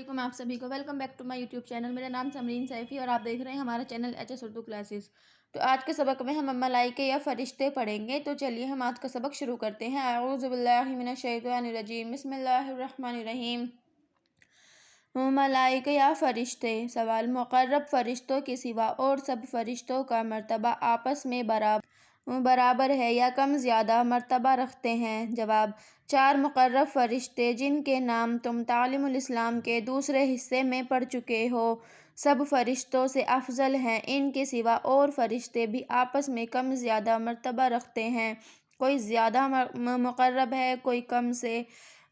वालेकुम आप सभी को welcome back to my YouTube channel. मेरा नाम समरीन सैफ़ी और आप देख रहे हैं हमारा चैनल एचएस उर्दू क्लासेस। तो आज के सबक में हम मलाइके या फरिश्ते पढ़ेंगे। तो चलिए हम आज का सबक शुरू करते हैं। अऊज़ु बिल्लाहि मिनश शैतानिर रजीम, बिस्मिल्लाहिर रहमानिर रहीम। मलाइके या फरिश्ते। सवाल, मुक़र्रब फरिश्तों के सिवा और सब फरिश्तों का मर्तबा आपस में बराबर है या कम ज़्यादा मर्तबा रखते हैं? जवाब, 4 मुक़र्रब फ़रिश्ते जिनके नाम तुम तालीमुल इस्लाम के दूसरे हिस्से में पढ़ चुके हो, सब फ़रिश्तों से अफ़ज़ल हैं। इनके सिवा और फ़रिश्ते भी आपस में कम ज़्यादा मर्तबा रखते हैं, कोई ज़्यादा मुक़र्रब है, कोई कम से।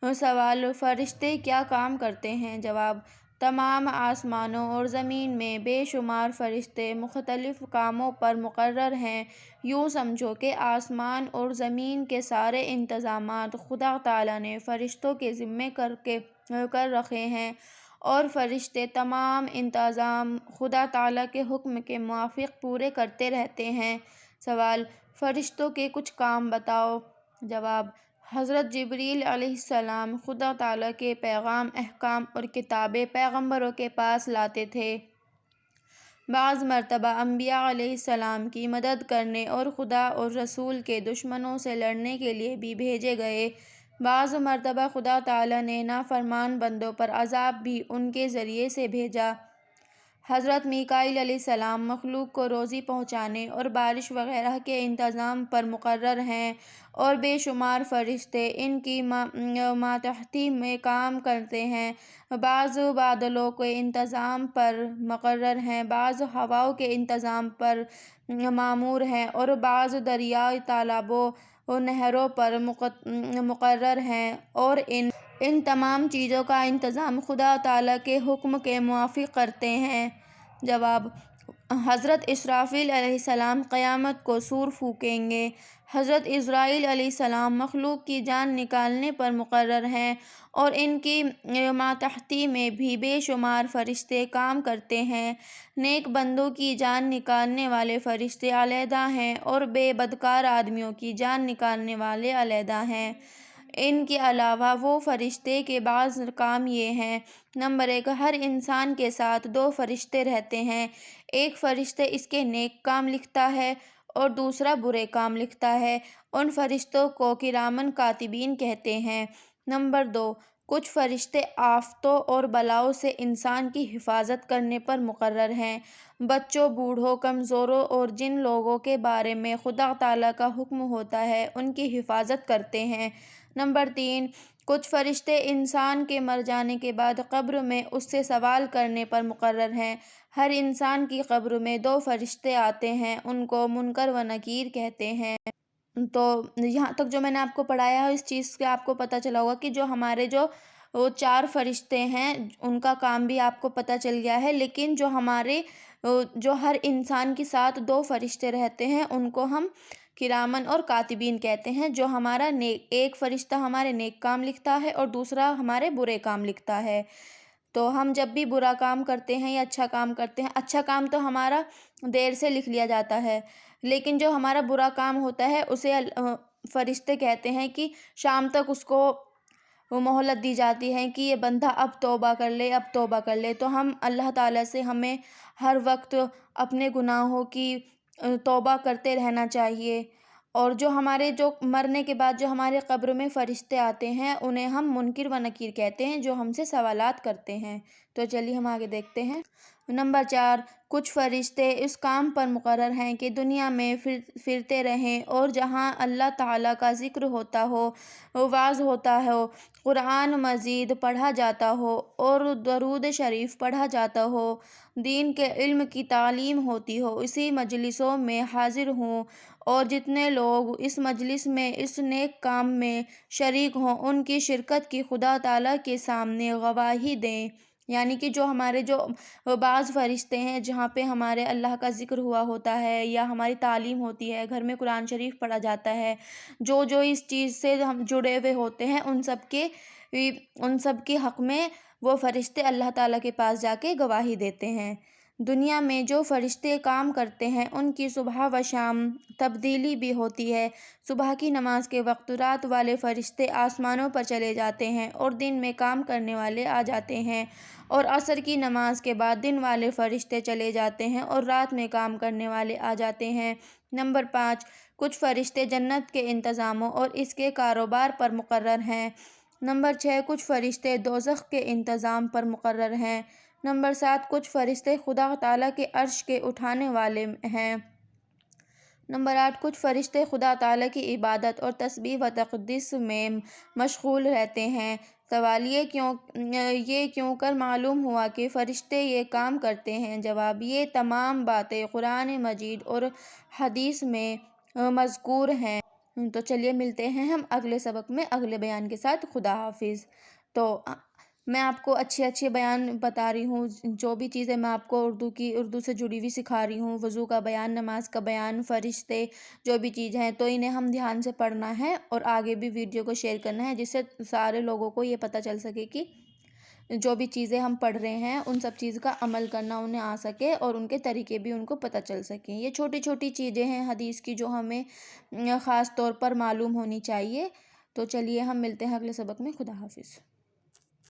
सवाल, फ़रिश्ते क्या काम करते हैं? जवाब, तमाम आसमानों और ज़मीन में बेशुमार फ़रिश्ते मुख्तलिफ़ कामों पर मुक़र्रर हैं। यूँ समझो कि आसमान और ज़मीन के सारे इंतज़ामात खुदा ताला ने फ़रिश्तों के ज़िम्मे कर रखे हैं और फ़रिश्ते तमाम इंतज़ाम खुदा ताला के हुक्म के मुआफ़िक़ पूरे करते रहते हैं। सवाल, फ़रिश्तों के कुछ काम बताओ। जवाब, हज़रत जिब्रील अलैहिस्सलाम खुदा ताला के पैगाम, अहकाम और किताबें पैगम्बरों के पास लाते थे। बाज़ मरतबा अंबिया अलैहिस्सलाम की मदद करने और खुदा और रसूल के दुश्मनों से लड़ने के लिए भी भेजे गए। बाज़ मरतबा खुदा ताला ने नाफरमान बंदों पर अज़ाब भी उनके ज़रिए से भेजा। हज़रत मीकाईल अलैहिस्सलाम मखलूक को रोज़ी पहुँचाने और बारिश वग़ैरह के इंतज़ाम पर मुक़र्रर हैं और बेशुमार फ़रिश्ते इनकी मातहती में काम करते हैं। बाज़ बादलों के इंतज़ाम पर मुक़र्रर हैं, बाज़ हवाओं के इंतज़ाम पर मामूर हैं और बाज़ दरिया, तालाबों और नहरों पर मुक़र्रर हैं और इन तमाम चीज़ों का इंतज़ाम खुदा ताला के हुक्म के मुआफ़िक़ करते हैं। जवाब, हज़रत इसराफ़ील अलैहिस्सलाम क़यामत को सूर फूँकेंगे। हज़रत इज़राईल अलैहिस्सलाम मखलूक की जान निकालने पर मुक़र्रर हैं और इनकी मातहती में भी बेशुमार फ़रिश्ते काम करते हैं। नेक बंदों की जान निकालने वाले फ़रिश्ते अलहदा हैं और बदकार आदमियों की जान निकालने वाले अलहदा हैं। इनके अलावा वो फ़रिश्ते के बाज़ काम ये हैं। नंबर 1, हर इंसान के साथ 2 फ़रिश्ते रहते हैं। एक फ़रिश्ते इसके नेक काम लिखता है और दूसरा बुरे काम लिखता है। उन फ़रिश्तों को किरामन कातिबीन कहते हैं। नंबर 2, कुछ फ़रिश्ते आफ़तों और बलाओं से इंसान की हिफाजत करने पर मुक़र्रर हैं। बच्चों, बूढ़ों, कमज़ोरों और जिन लोगों के बारे में खुदा ताला का हुक्म होता है, उनकी हिफाजत करते हैं। नंबर 3, कुछ फ़रिश्ते इंसान के मर जाने के बाद क़ब्र में उससे सवाल करने पर मुक़र्रर हैं। हर इंसान की क़ब्र में 2 फ़रिश्ते आते हैं, उनको मुनकर व नकीर कहते हैं। तो यहाँ तक जो मैंने आपको पढ़ाया है, इस चीज़ से आपको पता चला होगा कि जो हमारे वो 4 फ़रिश्ते हैं, उनका काम भी आपको पता चल गया है। लेकिन जो हर इंसान के साथ 2 फ़रिश्ते रहते हैं, उनको हम किरामन और कातिबीन कहते हैं। जो हमारा एक फ़रिश्ता हमारे नेक काम लिखता है और दूसरा हमारे बुरे काम लिखता है। तो हम जब भी बुरा काम करते हैं या अच्छा काम करते हैं, अच्छा काम तो हमारा देर से लिख लिया जाता है, लेकिन जो हमारा बुरा काम होता है उसे फ़रिश्ते कहते हैं कि शाम तक उसको मोहलत दी जाती है कि ये बंदा अब तौबा कर ले, अब तौबा कर ले। तो हम अल्लाह ताला से हमें हर वक्त अपने गुनाहों की तौबा करते रहना चाहिए। और जो मरने के बाद जो हमारे क़ब्र में फ़रिश्ते आते हैं, उन्हें हम मुनकिर व नकीर कहते हैं, जो हमसे सवालात करते हैं। तो चलिए हम आगे देखते हैं। नंबर 4, कुछ फ़रिश्ते इस काम पर मुक़र्रर हैं कि दुनिया में फिरते रहें और जहाँ अल्लाह ताला का ज़िक्र होता हो, वाज़ होता हो, क़ुरान मजीद पढ़ा जाता हो और दरूद शरीफ पढ़ा जाता हो, दीन के इल्म की तालीम होती हो, इसी मजलिसों में हाज़िर हों और जितने लोग इस मजलिस में इस नेक काम में शरीक हों, उनकी शिरकत की खुदा ताला के सामने गवाही दें। यानी कि जो हमारे बाज़ फ़रिश्ते हैं, जहाँ पे हमारे अल्लाह का ज़िक्र हुआ होता है या हमारी तालीम होती है, घर में कुरान शरीफ पढ़ा जाता है, जो इस चीज़ से हम जुड़े हुए होते हैं, उन सब के हक़ में वो फ़रिश्ते अल्लाह ताला के पास जाके गवाही देते हैं। دنیا میں جو فرشتے کام کرتے ہیں ان کی صبح و شام تبدیلی بھی ہوتی ہے۔ صبح کی نماز کے وقت رات والے فرشتے آسمانوں پر چلے جاتے ہیں اور دن میں کام کرنے والے آ جاتے ہیں، اور عصر کی نماز کے بعد دن والے فرشتے چلے جاتے ہیں اور رات میں کام کرنے والے آ جاتے ہیں۔ نمبر 5، کچھ فرشتے جنت کے انتظاموں اور اس کے کاروبار پر مقرر ہیں۔ نمبر 6، کچھ فرشتے دوزخ کے انتظام پر مقرر ہیں۔ نمبر 7، کچھ فرشتے خدا تعالیٰ کے عرش کے اٹھانے والے ہیں۔ نمبر 8، کچھ فرشتے خدا تعالیٰ کی عبادت اور تسبیح و تقدیس میں مشغول رہتے ہیں۔ سوال، یہ کیوں کر معلوم ہوا کہ فرشتے یہ کام کرتے ہیں؟ جواب، یہ تمام باتیں قرآن مجید اور حدیث میں مذکور ہیں۔ تو چلیے ملتے ہیں ہم اگلے سبق میں اگلے بیان کے ساتھ۔ خدا حافظ۔ تو میں آپ کو اچھے بیان بتا رہی ہوں، جو بھی چیزیں میں آپ کو اردو سے جڑی ہوئی سکھا رہی ہوں، وضو کا بیان، نماز کا بیان، فرشتے، جو بھی چیزیں ہیں، تو انہیں ہم دھیان سے پڑھنا ہے اور آگے بھی ویڈیو کو شیئر کرنا ہے، جس سے سارے لوگوں کو یہ پتہ چل سکے کہ جو بھی چیزیں ہم پڑھ رہے ہیں ان سب چیز کا عمل کرنا انہیں آ سکے اور ان کے طریقے بھی ان کو پتہ چل سکیں۔ یہ چھوٹی چھوٹی چیزیں ہیں حدیث کی جو ہمیں خاص طور پر معلوم ہونی چاہیے۔ تو چلیے ہم ملتے ہیں اگلے سبق میں۔ خدا حافظ۔